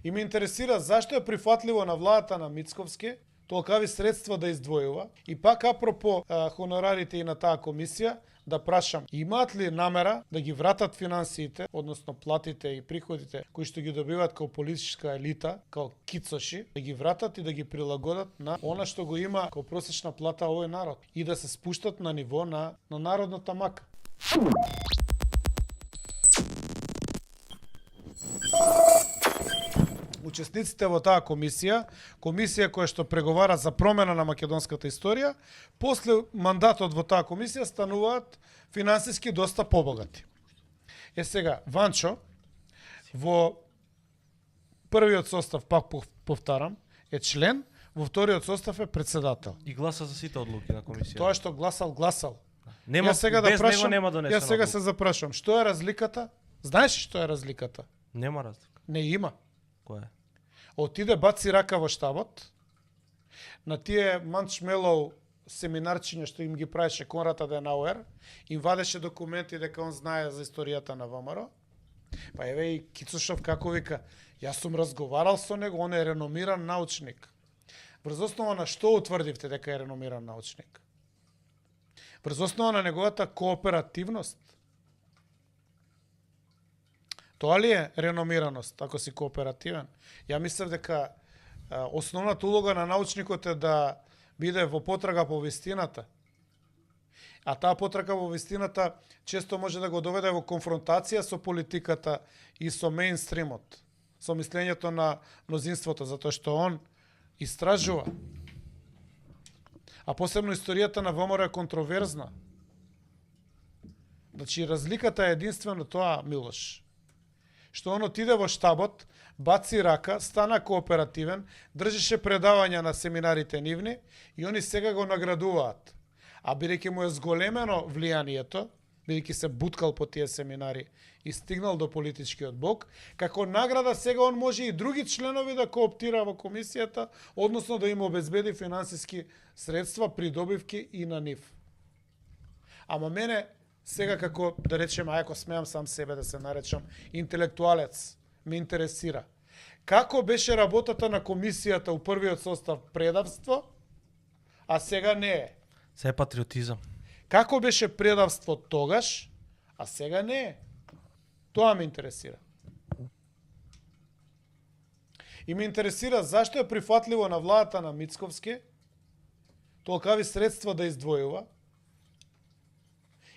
И ме интересира зашто е прифатливо на владата на Мицковски толкави средства да издвојува. И пак апропо хонорарите и на таа комисија, да прашам, имаат ли намера да ги вратат финансиите, односно платите и приходите кои што ги добиваат као политичка елита, као кицоши, да ги вратат и да ги прилагодат на она што го има као просечна плата овој народ и да се спуштат на ниво на народната мака. Учесниците во таа комисија која што преговара за промена на македонската историја, после мандатот во таа комисија стануваат финансиски доста побогати. Сега, Ванчо, во првиот состав, пак повтарам, е член, во вториот состав е председател. И гласа за сите одлуки на комисијата. Тоа што гласал. Нема, без него нема донесена. Јас сега се запрашувам, што е разликата? Знаеш што е разликата? Нема разлика. Не има. Која е? Отиде, баци рака во штабот, на тие манчмелоу семинарчиња што им ги правеше Конрад Аденауер, им вадеше документи дека он знае за историјата на ВМРО. Па еве и Кицушов како вика, јас сум разговарал со него, он е реномиран научник. Врз основа на што утврдивте дека е реномиран научник? Врз основа на неговата кооперативност. Тоа ли е реномираност, ако си кооперативен? Ја мислев дека основната улога на научникот е да биде во потрага по вистината. А таа потрага во вистината често може да го доведе во конфронтација со политиката и со мејнстримот, со мислењето на мнозинството, затоа што он истражува. А посебно историјата на ВМРО е контроверзна. Значи, разликата е единствено тоа, Милош, што он отиде во штабот, баци рака, стана кооперативен, држеше предавања на семинарите нивни и они сега го наградуваат. А бидејќи му е зголемено влијанието, бидејќи се буткал по тие семинари и стигнал до политичкиот бок, како награда сега он може и други членови да кооптира во комисијата, односно да им обезбеди финансиски средства, придобивки и на нив. Ама мене сега како, да речем, ако смеам сам себе да се наречам интелектуалец, ме интересира. Како беше работата на комисијата у првиот состав предавство, а сега не е? Се е патриотизам. Како беше предавство тогаш, а сега не е? Тоа ме интересира. И ме интересира зашто е прифатливо на владата на Мицковски толкави средства да издвојува.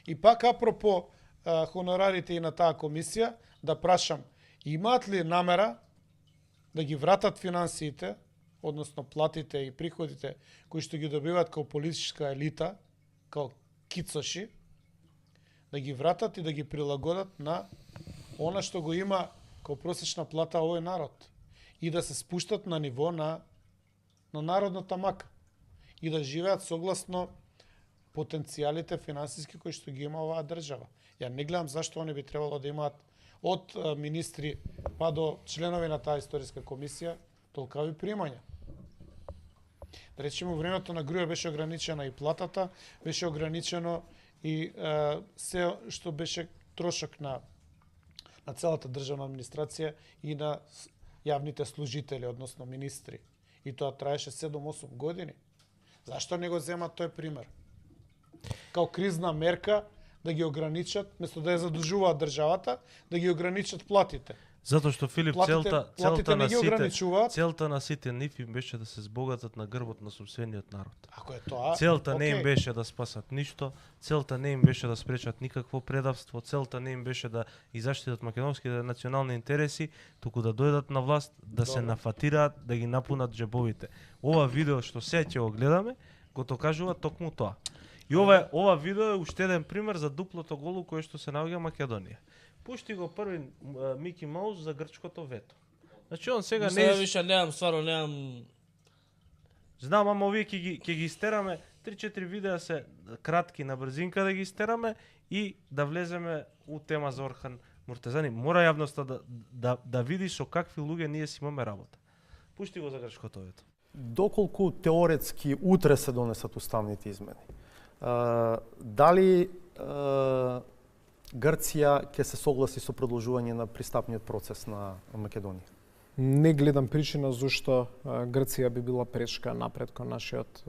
И пак апропо хонорарите и на таа комисија, да прашам, имаат ли намера да ги вратат финансиите, односно платите и приходите кои што ги добиваат као политичка елита, као кицоши, да ги вратат и да ги прилагодат на она што го има као просечна плата овој народ и да се спуштат на ниво на народната мака и да живеат согласно потенцијалите финансиски кои што ги има оваа држава. Ја не гледам зашто они би требало да имаат од министри па до членови на таа историска комисија толкави примања. Да речеме, времето на Груја беше ограничена и платата, беше ограничено и се што беше трошок на целата државна администрација и на јавните служители, односно министри. И тоа траеше 7-8 години. Зашто не го земат тој пример? Као кризна мерка да ги ограничат, место да ја задужуваат државата, да ги ограничат платите. Затоа што Филип целта на сите нив им беше да се збогатат на грбот на сопствениот народ. Ако е тоа, целта не им беше да спасат ништо, целта не им беше да спречат никакво предавство, целта не им беше да изаштитат македонските национални интереси, туку да дојдат на власт, да се нафатираат, да ги напунат џебовите. Ова видео што сега ќе го гледаме, го докажува токму тоа. И ова видео е уште еден пример за дуплото голу кое што се наоѓа Македонија. Пушти го први Мики Маус за грчкото вето. Значи он сега не више немам. Знам, ама овие ќе ги истераме 3-4 видеа се кратки на брзинка да ги истераме и да влеземе у тема за Орхан Муртезани. Мора јавноста да види со какви луѓе ние си имаме работа. Пушти го за грчкото вето. Доколку теоретски утре се донесат уставните измени, дали Грција ќе се согласи со продолжување на пристапниот процес на Македонија? Не гледам причина зашто Грција би била пречка напред кон нашиот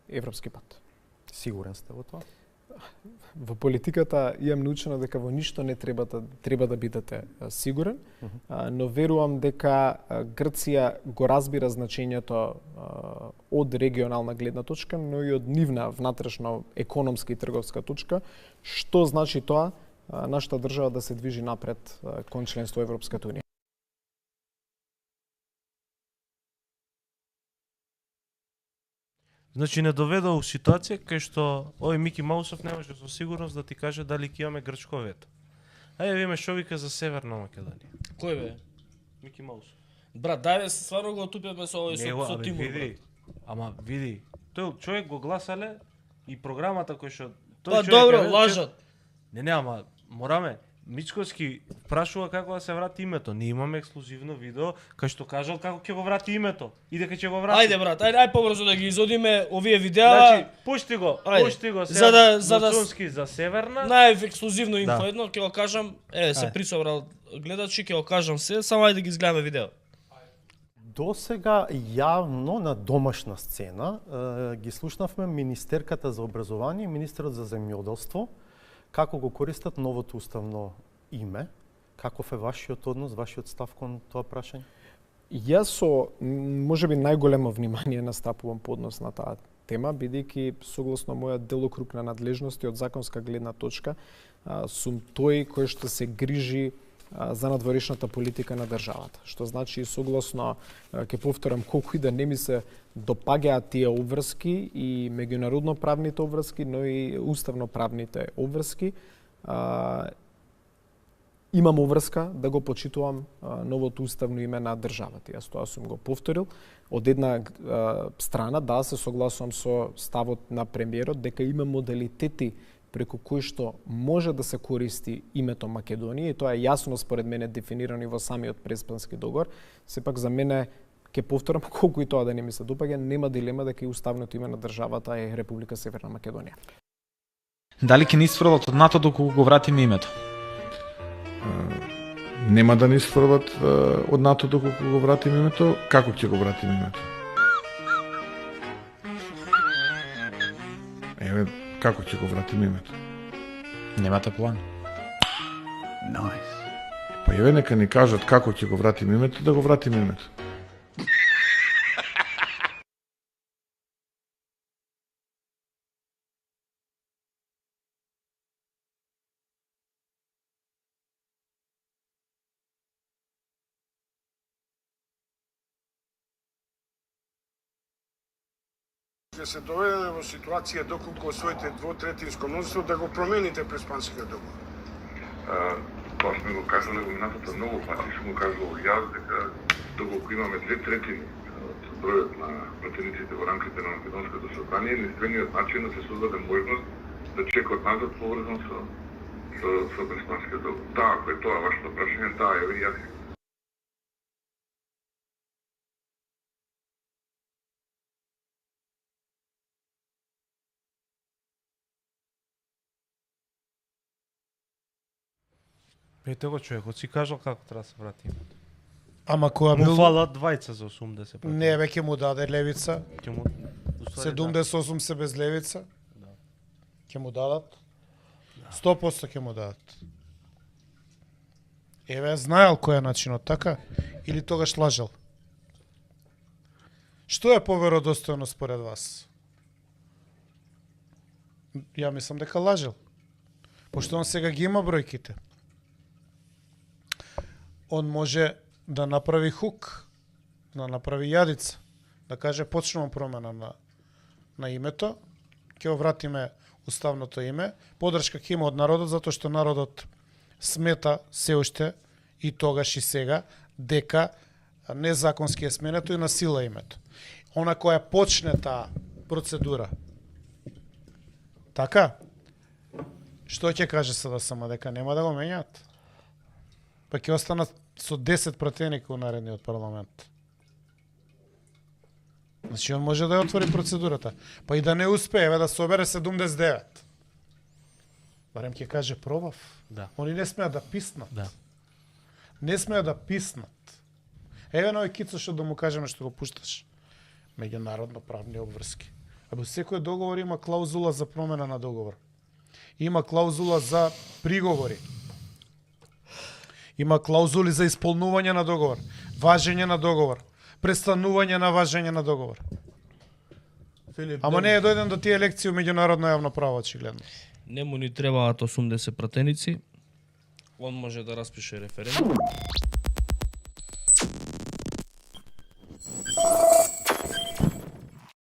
европски пат. Сигурен сте во тоа? Во политиката имам научено дека во ништо не треба да бидете сигурен, но верувам дека Грција го разбира значењето од регионална гледна точка, но и од нивна внатрешно економска и трговска точка, што значи тоа нашата држава да се движи напред кон членство во Европската унија. Значи не доведа у ситуација кај што овој Мики Маусов не може со сигурност да ти каже дали ќе имаме грчко вето. Ајде видиме што вика за Северна Македонија. Кој бе? Мики Маусов. Брат, дај бе, стварно го тупиме со овој со Тимур. Види. Ама види, тој човек го гласале и програмата кој што Па добро, лажат. Не, ама мораме. Мичковски прашува како да се врати името. Ние имаме ексклузивно видео кај што кажал како ќе го врати името и дека ќе го врати. Ајде брат, ајде побрзо да ги изодиме овие видеа. Значи, пушти го За Северна. Најексклузивно инфо Да. едно ќе го кажам, се присобрал гледачи, ќе го кажам се, само ајде да ги изгледаме видео. До сега јавно на домашна сцена ги слушнавме министерката за образование и министерот за земјоделство како го користат новото уставно име. Каков е вашиот однос, вашиот став кон тоа прашање? Јас со можеби најголемо внимание настапувам по однос на таа тема, бидејќи согласно мојот делокруг на надлежности од законска гледна точка сум тој кој што се грижи за надворешната политика на државата. Што значи согласно, ќе повторам, колку и да не ми се допаѓаат тие обврски и меѓународно правните обврски, но и уставно правните обврски, имам обврска да го почитувам новото уставно име на државата. Јас тоа сум го повторил. Од една страна, да, се согласувам со ставот на премиерот дека има модалитети преку кои што може да се користи името Македонија и тоа е јасно според мене дефинирано и во самиот преспански договор. Сепак за мене, ќе повторам, колку и тоа да не ми се допаѓа, нема дилема дека и уставното име на државата е Република Северна Македонија. Дали ќе ни исфрлат од НАТО доколку го вратиме името? Нема да ни исфрлат од НАТО доколку го вратиме името. Како ќе го вратиме името? Еве, како ќе го вратиме името? Немате план. Па еве нека ни кажат како ќе го вратиме името, да го вратиме името. Ќе се доведеме во ситуација доколку освоите двотретинско мнозинство да го промените преспанскиот договор. Тоа сме го кажале во минатото многу пати, сум го кажал јас дека доколку имаме 2/3 од бројот на пратениците во рамките на Македонското собрание, единствениот начин да се создаде можност да чекот назад поврзан со преспанскиот договор. Да, ако е тоа вашето прашање, да, еве јас. Ете го човекот си кажал како треба да се врати името. Ама која Му бил... фалат двајца за 80%. Не, веќе му даде левица. Ќе му 78 се без левица. Да. Ќе му дадат. 100% ќе му дадат. Еве, знаел кој е начинот, така? Или тогаш лажал? Што е поверодостојно според вас? Ја мислам дека лажал. Пошто он сега ги има бројките. Он може да направи хук, да направи јадица, да каже почнувам промена на името, ќе го вратиме уставното име, подршка ќе има од народот, затоа што народот смета се уште и тогаш и сега дека незаконски е сменето и на сила името. Она која почне таа процедура. Така? Што ќе каже СДСМ, дека нема да го менјаат? Па ќе останат со 10 пратеника у наредниот парламент. Значи, он може да ја отвори процедурата. Па и да не успее, да собере 79. Барем ќе каже пробав. Да. Они не смеат да писнат. Да. Не смеат да писнат. Еве на овој Кицо што да му кажеме што го пушташ. Меѓународно правни обврски. Абе секој договор има клаузула за промена на договор. Има клаузула за приговори. Има клаузули за исполнување на договор, важење на договор, престанување на важење на договор. Филип, Ама не е дојден до тие лекции у меѓународно јавно право, очигледно. Нему ни требаат 80 пратеници. Он може да распише референдум.